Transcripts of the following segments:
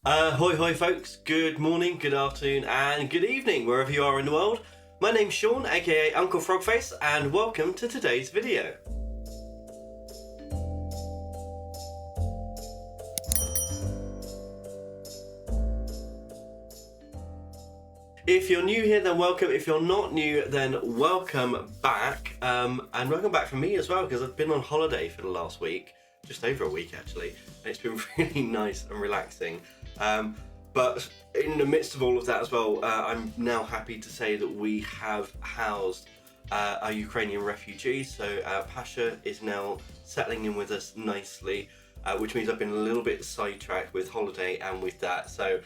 Hoi hoi folks, good morning, good afternoon and good evening wherever you are in the world. My name's Sean, aka Uncle Frogface, and welcome to today's video. If you're new here, then welcome. If you're not new, then welcome back. And welcome back from me as well, because I've been on holiday for the last week, just over a week actually, and it's been really nice and relaxing. But in the midst of all of that as well, I'm now happy to say that we have housed a Ukrainian refugee. So Pasha is now settling in with us nicely, which means I've been a little bit sidetracked with holiday and with that. So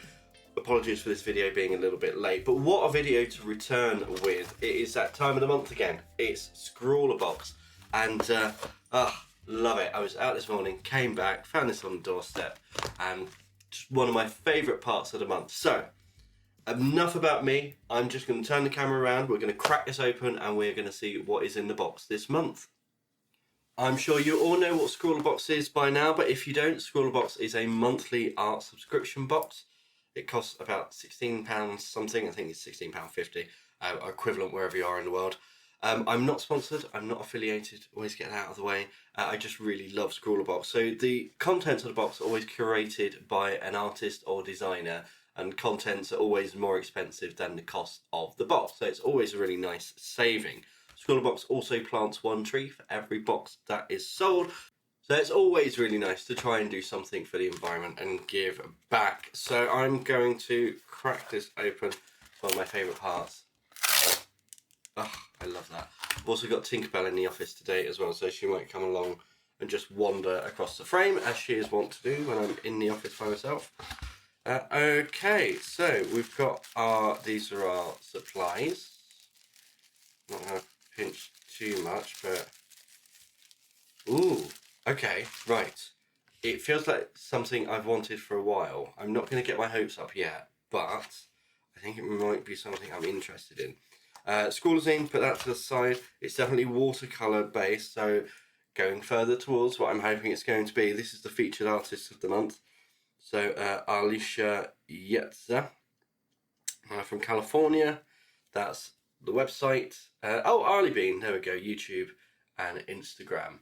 apologies for this video being a little bit late, but what a video to return with. It is that time of the month again. It's ScrawlrBox, and love it. I was out this morning, came back, found this on the doorstep, and just one of my favourite parts of the month. So enough about me. I'm just going to turn the camera around. We're going to crack this open and we're going to see what is in the box this month. I'm sure you all know what ScrawlrBox is by now, but if you don't, ScrawlrBox is a monthly art subscription box. It costs about £16 something. I think it's £16.50, equivalent wherever you are in the world. I'm not sponsored, I'm not affiliated, always get that out of the way. I just really love ScrawlrBox. So the contents of the box are always curated by an artist or designer, and contents are always more expensive than the cost of the box. So it's always a really nice saving. ScrawlrBox also plants one tree for every box that is sold. So it's always really nice to try and do something for the environment and give back. So I'm going to crack this open. It's one of my favourite parts. Oh, I love that. I've also got Tinkerbell in the office today as well, so she might come along and just wander across the frame, as she is wont to do when I'm in the office by myself. Okay, so we've got these are our supplies. I'm not going to pinch too much, but... Ooh, okay, right. It feels like something I've wanted for a while. I'm not going to get my hopes up yet, but I think it might be something I'm interested in. Scrawlrine, put that to the side. It's definitely watercolour based, so going further towards what I'm hoping it's going to be. This is the featured artist of the month. So Alicia Yetza from California. That's the website. Arlie Bean, there we go, YouTube and Instagram.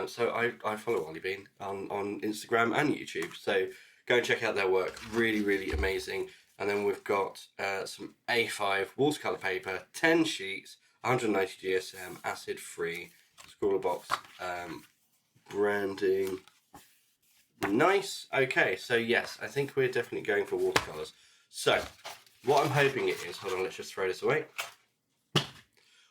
So I follow Ollie Bean on Instagram and YouTube, so go and check out their work. Really, really amazing. And then we've got some A5 watercolour paper, 10 sheets, 190 GSM, acid free, ScrawlrBox branding. Nice. Okay, so yes, I think we're definitely going for watercolours. So what I'm hoping it is, hold on, let's just throw this away.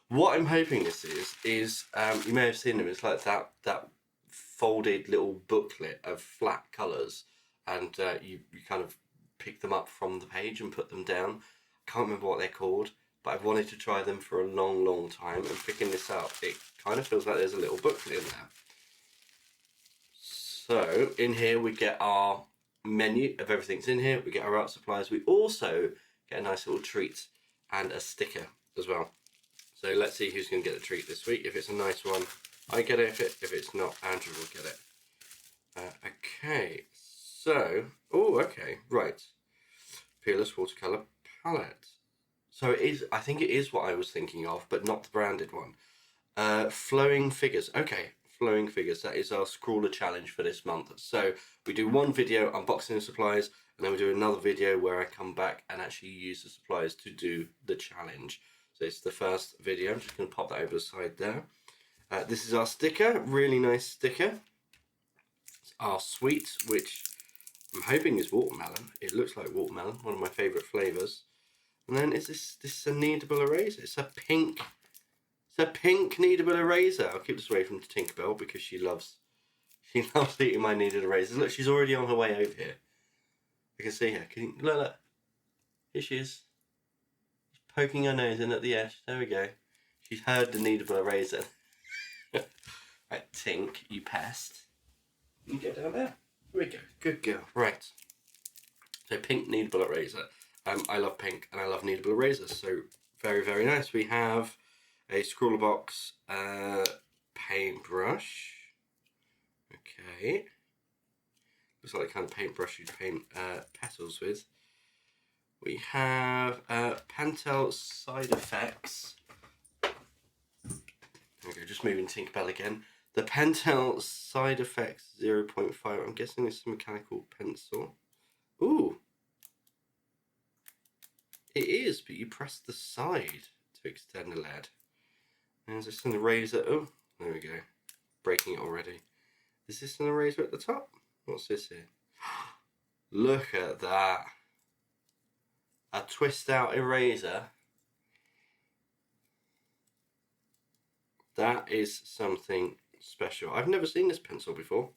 What I'm hoping this is you may have seen them, it's like that folded little booklet of flat colours, and you kind of pick them up from the page and put them down. Can't remember what they're called, but I've wanted to try them for a long time, and picking this up, it kind of feels like there's a little booklet in there. So in here we get our menu of everything's in here, we get our art supplies, we also get a nice little treat and a sticker as well. So let's see who's going to get the treat this week. If it's a nice one, I get it. If it's not, Andrew will get it. Okay, so... Oh, okay, right. Peerless watercolour palette. So it is, I think it is what I was thinking of, but not the branded one. Flowing figures. Okay, flowing figures. That is our Scrawler challenge for this month. So we do one video unboxing the supplies, and then we do another video where I come back and actually use the supplies to do the challenge. So it's the first video. I'm just going to pop that over the side there. This is our sticker, really nice sticker. It's our sweet, which I'm hoping is watermelon. It looks like watermelon, one of my favourite flavours. And then is this a kneadable eraser? It's a pink kneadable eraser. I'll keep this away from Tinkerbell because she loves eating my kneaded erasers. Look, she's already on her way over here. I can see her. Can you look? Here she is. Poking her nose in at the edge. There we go. She's heard the kneadable eraser. Right, Tink, you pest. You get down there. There we go. Good girl. Right. So pink kneadable eraser. I love pink and I love kneadable erasers. So very, very nice. We have a ScrawlrBox paintbrush. Okay. looks like the kind of paintbrush you'd paint petals with. We have Pentel Side Effects. There we go, just moving Tinkerbell again. The Pentel Side Effects 0.5. I'm guessing it's a mechanical pencil. Ooh. It is, but you press the side to extend the lead. And is this an eraser? Oh, there we go. Breaking it already. Is this an eraser at the top? What's this here? Look at that. A twist out eraser. That is something special. I've never seen this pencil before.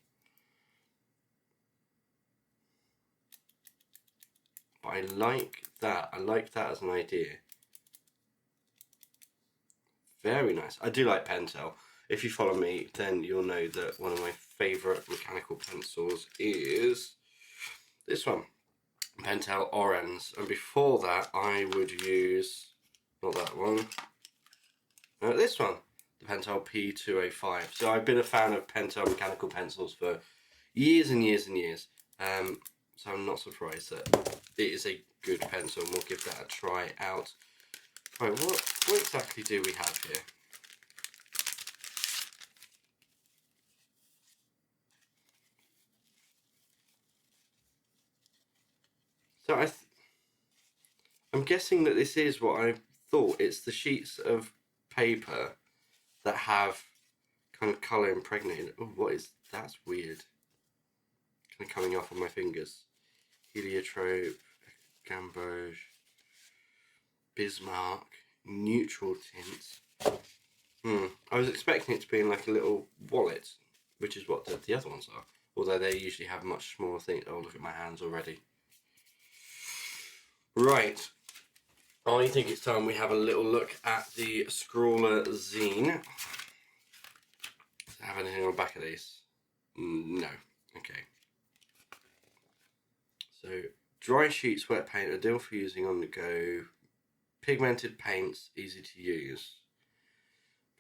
But I like that. I like that as an idea. Very nice. I do like Pentel. If you follow me, then you'll know that one of my favourite mechanical pencils is this one. Pentel Orange. And before that, I would use, not that one, this one. The Pentel P205. So I've been a fan of Pentel mechanical pencils for years and years and years. So I'm not surprised that it is a good pencil, and we'll give that a try out. Right, what exactly do we have here? So I'm guessing that this is what I thought. It's the sheets of paper that have kind of colour impregnated. Oh, what is that's weird. Kind of coming off on my fingers. Helixtrope, Gamboge, Bismarck, neutral tint. I was expecting it to be in like a little wallet, which is what the other ones are. Although they usually have much smaller things. Oh, look at my hands already. Right. I think it's time we have a little look at the Scrawler zine. Does it have anything on the back of these? No. Okay. So, dry sheets, wet paint, ideal for using on the go. Pigmented paints, easy to use.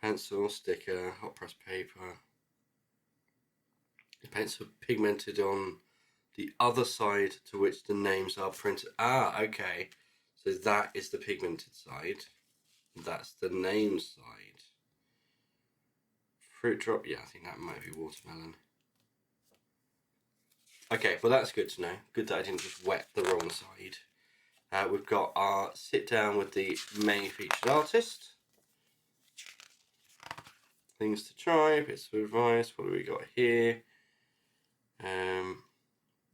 Pencil, sticker, hot press paper. The paints are pigmented on the other side to which the names are printed. Ah, okay. So that is the pigmented side. That's the name side. Fruit drop, yeah, I think that might be watermelon. Okay, well that's good to know. Good that I didn't just wet the wrong side. We've got our sit down with the May featured artist. Things to try, bits of advice. What do we got here?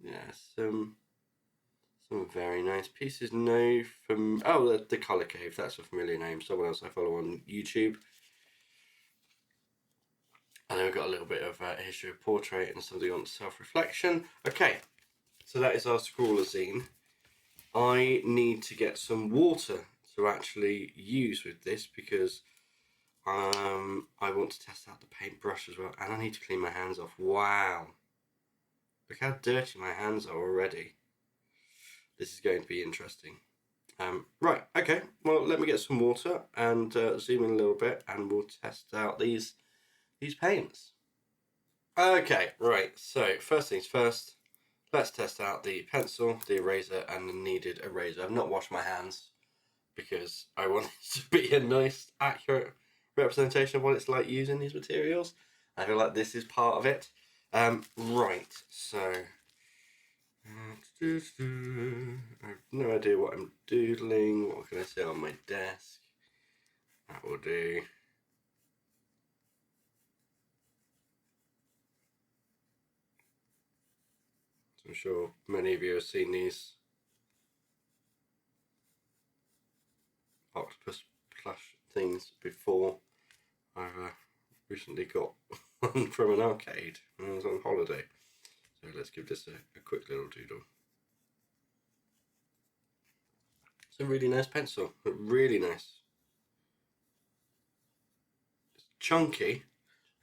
Yeah, some very nice pieces. No, from the Colour Cave. That's a familiar name. Someone else I follow on YouTube. And then we've got a little bit of a history of portrait and something on self-reflection. Okay, so that is our Scrawler zine. I need to get some water to actually use with this because I want to test out the paintbrush as well, and I need to clean my hands off. Wow, look how dirty my hands are already. This is going to be interesting. Right, okay, well let me get some water and zoom in a little bit and we'll test out these paints. Okay, right, so first things first, let's test out the pencil, the eraser and the needed eraser. I've not washed my hands because I want it to be a nice, accurate representation of what it's like using these materials. I feel like this is part of it. Right, so I have no idea what I'm doodling. What can I say on my desk? That will do. I'm sure many of you have seen these octopus plush things before. I've recently got one from an arcade when I was on holiday. So let's give this a quick little doodle. It's a really nice pencil, really nice. It's chunky,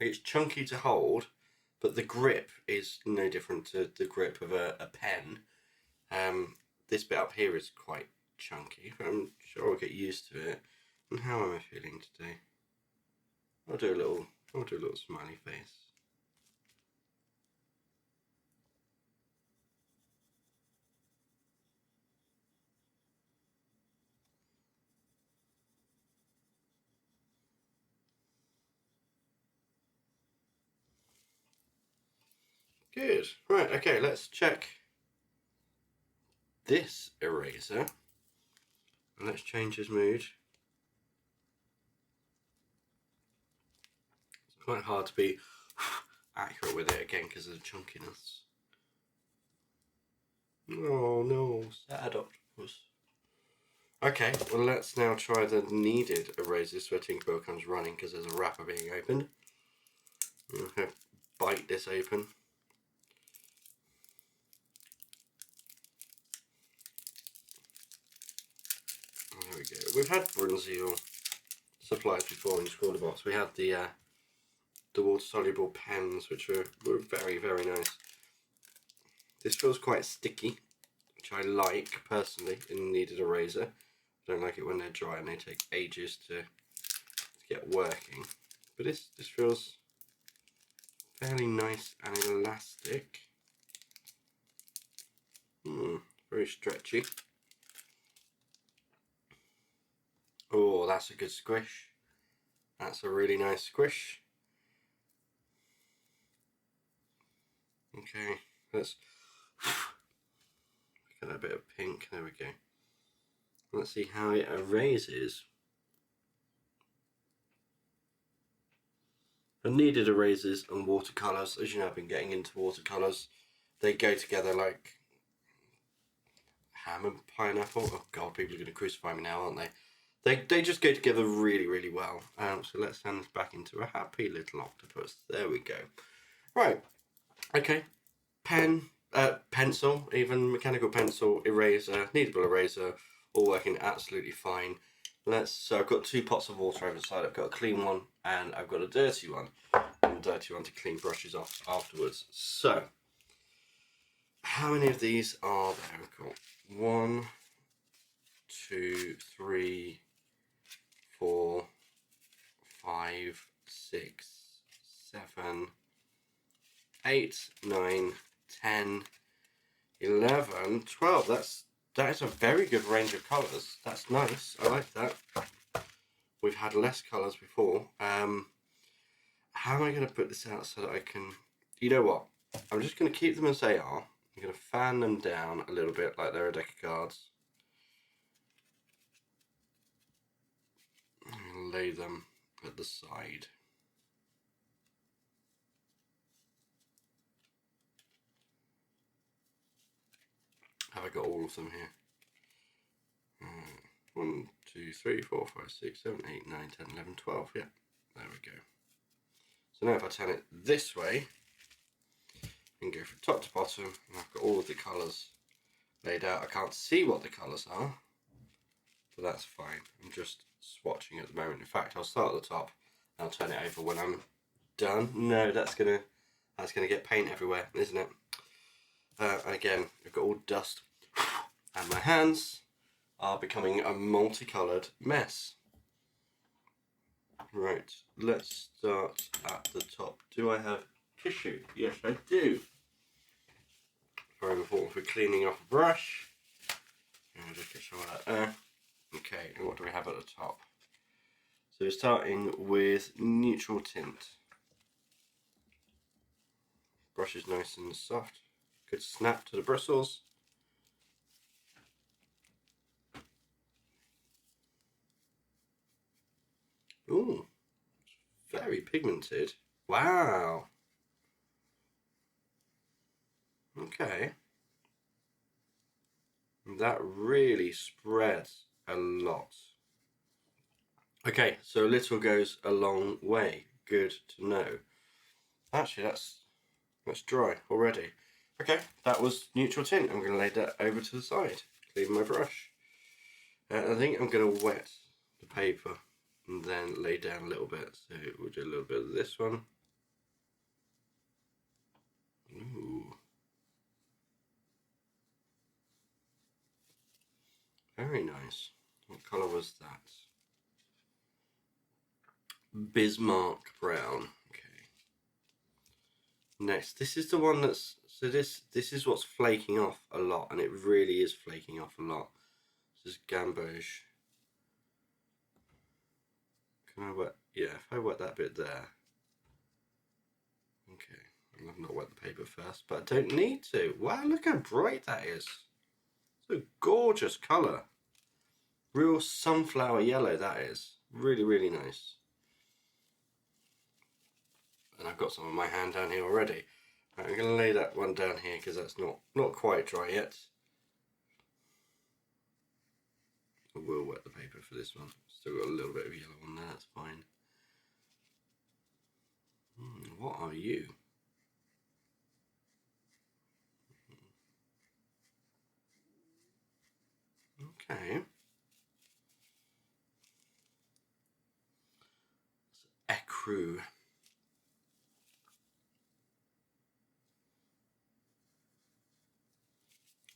it's chunky to hold, but the grip is no different to the grip of a pen. This bit up here is quite chunky, but I'm sure I'll get used to it. And how am I feeling today? I'll do a little smiley face. Good. Right, okay, let's check this eraser. And let's change his mood. It's quite hard to be accurate with it again because of the chunkiness. Oh no, sad octopus. Okay, well let's now try the kneaded eraser so Tinkerbell comes running because there's a wrapper being opened. I'm going to bite this open. There we go. We've had Bronzeal supplies before in ScrawlrBox. We had the water-soluble pens, which were very, very nice. This feels quite sticky, which I like personally in kneaded eraser. I don't like it when they're dry and they take ages to get working. But this feels fairly nice and elastic. Very stretchy. Oh, that's a good squish. That's a really nice squish. Okay, let's look at that bit of pink. There we go. Let's see how it erases. The kneaded erasers and watercolours, as you know, I've been getting into watercolours. They go together like ham and pineapple. Oh god, people are going to crucify me now, aren't they? They just go together really, really well. So let's send this back into a happy little octopus. There we go. Right. Okay. Pen, pencil, even mechanical pencil, eraser, kneadable eraser, all working absolutely fine. So I've got 2 pots of water over the side. I've got a clean one and I've got a dirty one. And a dirty one to clean brushes off afterwards. So, how many of these are there? We've got 1, 2, 3, 4, 5, 6, 7, 8, 9, 10, 11, 12. That is a very good range of colours. That's nice. I like that. We've had less colours before. How am I going to put this out so that I can... You know what? I'm just going to keep them as they are. I'm going to fan them down a little bit like they're a deck of cards. And lay them at the side. Have I got all of them here? 1, 2, 3, 4, 5, 6, 7, 8, 9, 10, 11, 12. Yeah, there we go. So now if I turn it this way, I can go from top to bottom, and I've got all of the colours laid out. I can't see what the colours are, but that's fine. I'm just swatching at the moment. In fact, I'll start at the top, and I'll turn it over when I'm done. No, that's gonna get paint everywhere, isn't it? Again, I've got all dust, and my hands are becoming a multicoloured mess. Right, let's start at the top. Do I have tissue? Yes, I do. Very important for cleaning off a brush. And just get some of that there. Okay, and what do we have at the top? So we're starting with neutral tint. Brush is nice and soft. Good snap to the bristles. Ooh, very pigmented. Wow. Okay. That really spreads a lot. Okay, so a little goes a long way. Good to know. Actually, that's dry already. Okay, that was neutral tint. I'm going to lay that over to the side. Clean my brush. I think I'm going to wet the paper and then lay down a little bit. So we'll do a little bit of this one. Ooh. Very nice. What colour was that? Bismarck brown. Okay. Next, this is the one that's... So this is what's flaking off a lot, and it really is flaking off a lot. This is gamboge. Can I wet? Yeah, if I wet that bit there. Okay, I've not wet the paper first, but I don't need to. Wow, look how bright that is. It's a gorgeous colour. Real sunflower yellow that is. Really, really nice. And I've got some on my hand down here already. Right, I'm going to lay that one down here because that's not quite dry yet. I will wet the paper for this one. Still got a little bit of yellow on there, that's fine. What are you? Okay. It's ecru.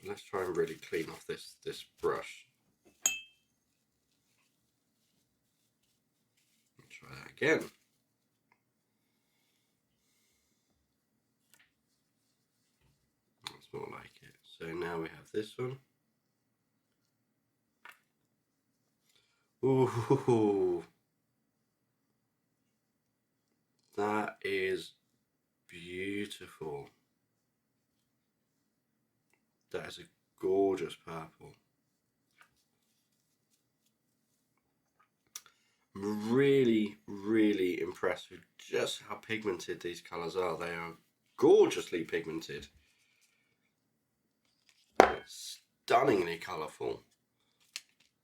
Let's try and really clean off this brush. Try that again. That's more like it. So now we have this one. Ooh, that is beautiful. That is a gorgeous purple. I'm really, really impressed with just how pigmented these colours are. They are gorgeously pigmented. Stunningly colourful.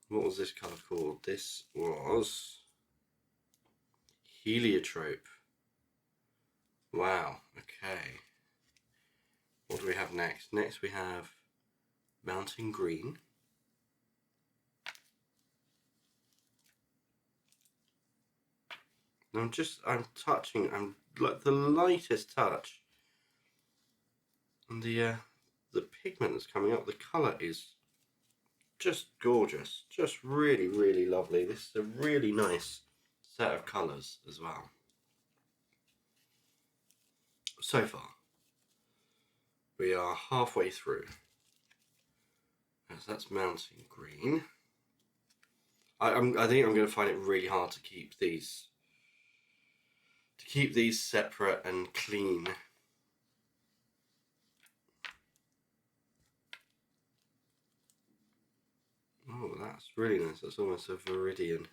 What was this colour called? This was Helixtrope. Wow, okay. What do we have next? Next we have Mountain Green. I'm touching, I'm like the lightest touch. And the pigment that's coming up, the colour is just gorgeous. Just really, really lovely. This is a really nice set of colours as well. So far, we are halfway through. So that's Mountain Green. I think I'm going to find it really hard to keep these separate and clean. Oh, that's really nice. That's almost a Viridian.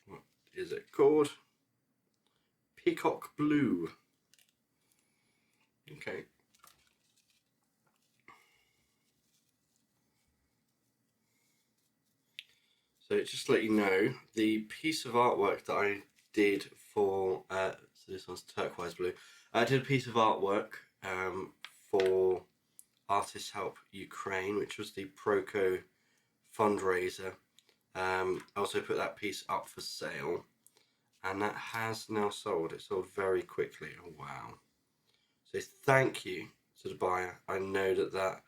What is it called? Peacock Blue. Okay. So just to let you know, the piece of artwork that I did for, so this one's Turquoise Blue. I did a piece of artwork for Artists Help Ukraine, which was the Proco fundraiser. I also put that piece up for sale, and that has now sold. It sold very quickly. Oh wow. So thank you to the buyer. I know that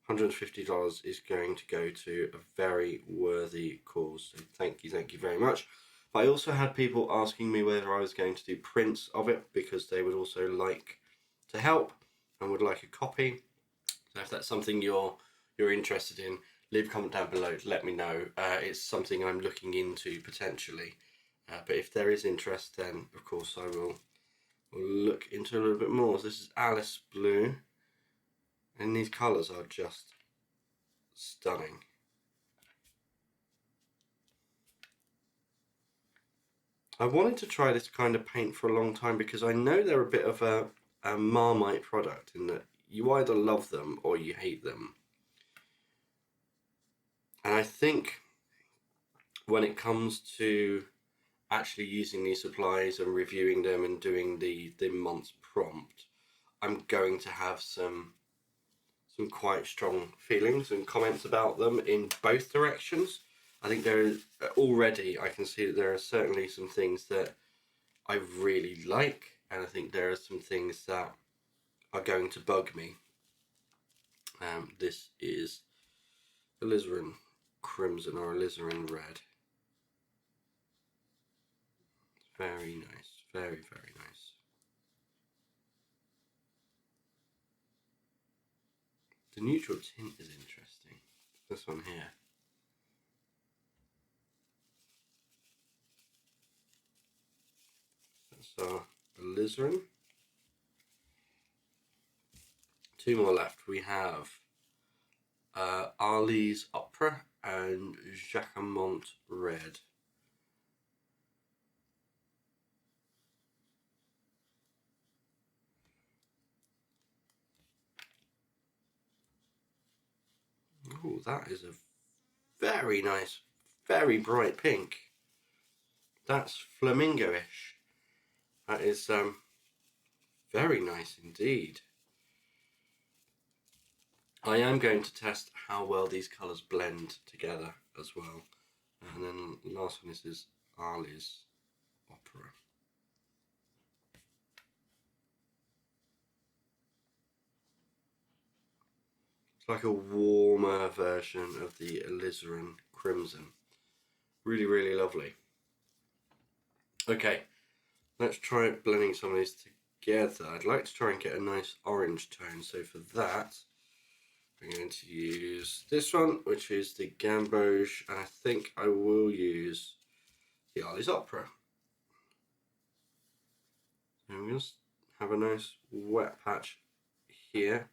$150 is going to go to a very worthy cause. So thank you very much. But I also had people asking me whether I was going to do prints of it because they would also like to help and would like a copy. So if that's something you're interested in, leave a comment down below to let me know. It's something I'm looking into potentially. But if there is interest, then of course I will look into a little bit more. So this is Alice Blue. And these colours are just stunning. I wanted to try this kind of paint for a long time because I know they're a bit of a Marmite product in that you either love them or you hate them. And I think when it comes to actually using these supplies and reviewing them and doing the month's prompt, I'm going to have some quite strong feelings and comments about them in both directions. I think there is already, I can see that there are certainly some things that I really like, and I think there are some things that are going to bug me. This is alizarin crimson or alizarin red. Very nice, very, very nice. The neutral tint is interesting. This one here. So So lizarin. 2 more left. We have Arlie's Opera and Jacquemont Red. Oh, that is a very nice, very bright pink. That's flamingo-ish. That is very nice indeed. I am going to test how well these colours blend together as well. And then the last one is Arlie's Opera. It's like a warmer version of the alizarin crimson. Really, really lovely. Okay, let's try blending some of these together. I'd like to try and get a nice orange tone. So for that, I'm going to use this one, which is the Gamboge, and I think I will use the Arlie's Opera. So I'm going to have a nice wet patch here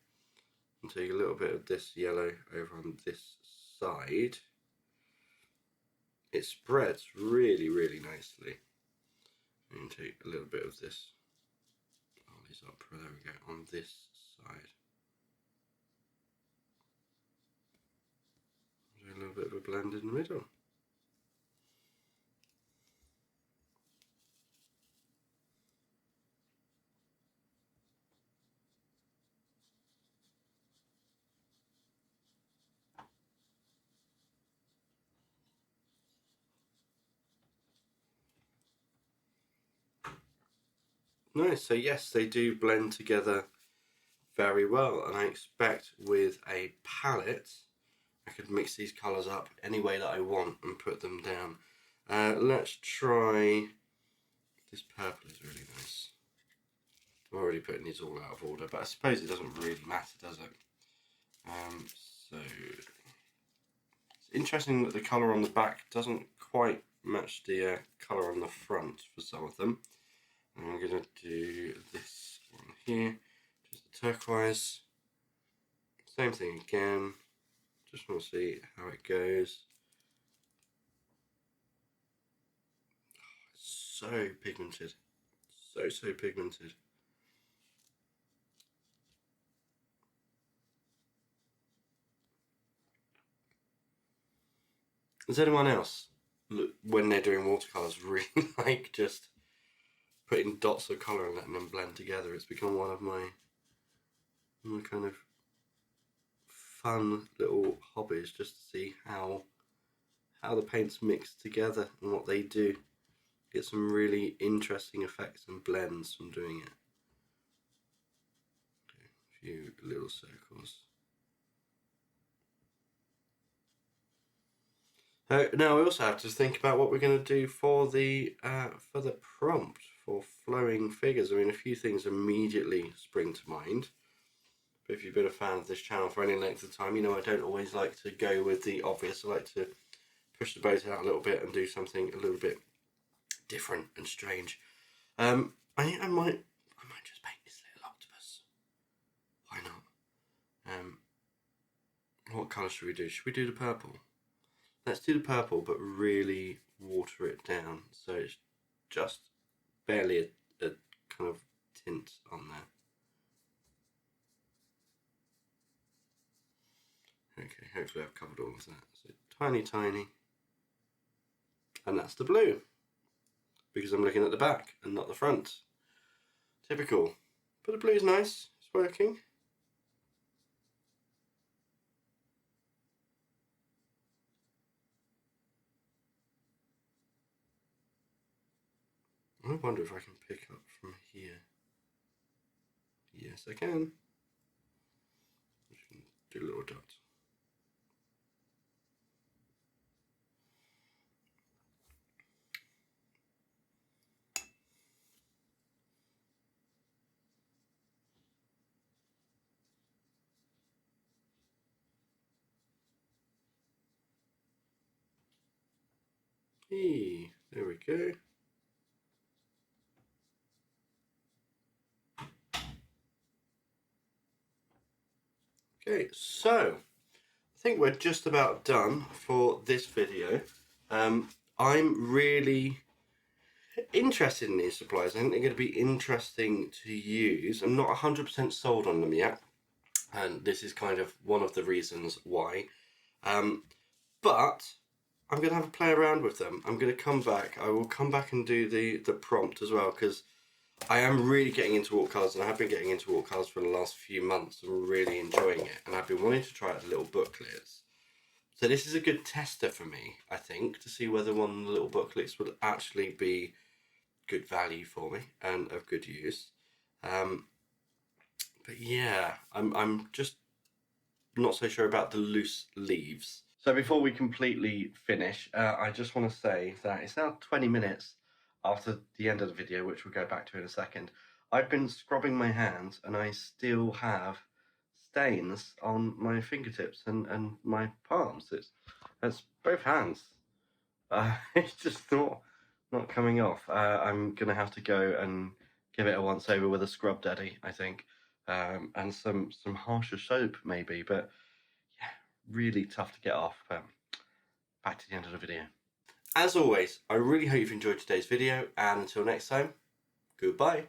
and take a little bit of this yellow over on this side. It spreads really, really nicely. And take a little bit of this Arlie's Opera, there we go, on this side. Do a little bit of a blend in the middle. Nice, so yes, they do blend together very well, and I expect with a palette I could mix these colours up any way that I want and put them down. Let's try this purple. Is really nice. I'm already putting these all out of order, but I suppose it doesn't really matter, does it? So it's interesting that the colour on the back doesn't quite match the colour on the front for some of them. And I'm going to do this one here, just the turquoise. Same thing again. Just want to see how it goes. Oh, it's so pigmented. So pigmented. Does anyone else, when they're doing watercolours, really like just putting dots of colour and letting them blend together? It's become one of my kind of fun little hobbies, just to see how the paints mix together and what they do. Get some really interesting effects and blends from doing it. Okay, a few little circles. Now we also have to think about what we're going to do for the prompt for flowing figures. I mean, a few things immediately spring to mind. But if you've been a fan of this channel for any length of time, you know I don't always like to go with the obvious. I like to push the boat out a little bit and do something a little bit different and strange. I think I might just paint this little octopus. Why not? What colour should we do? Should we do the purple? Let's do the purple, but really water it down so it's just barely a kind of tint on there. Okay, hopefully I've covered all of that. So tiny. And that's the blue, because I'm looking at the back and not the front. Typical. But the blue's nice, it's working. I wonder if I can pick up from here. Yes, I can. Do a little dot. Hey, there we go. Okay, so I think we're just about done for this video. I'm really interested in these supplies. I think they're going to be interesting to use. I'm not 100% sold on them yet, and this is kind of one of the reasons why. But I'm going to have a play around with them. I'm going to come back. I will come back and do the prompt as well, because I am really getting into watercolours, and I have been getting into watercolours for the last few months. I'm really enjoying it, and I've been wanting to try out the little booklets. So this is a good tester for me, I think, to see whether one of the little booklets would actually be good value for me and of good use. But yeah, I'm just not so sure about the loose leaves. So before we completely finish, I just want to say that it's now 20 minutes after the end of the video, which we'll go back to in a second. I've been scrubbing my hands and I still have stains on my fingertips and my palms. It's both hands. It's just not coming off. I'm gonna have to go and give it a once over with a scrub daddy, I think, and some harsher soap maybe. But yeah, really tough to get off. Back to the end of the video. As always, I really hope you've enjoyed today's video, and until next time, goodbye.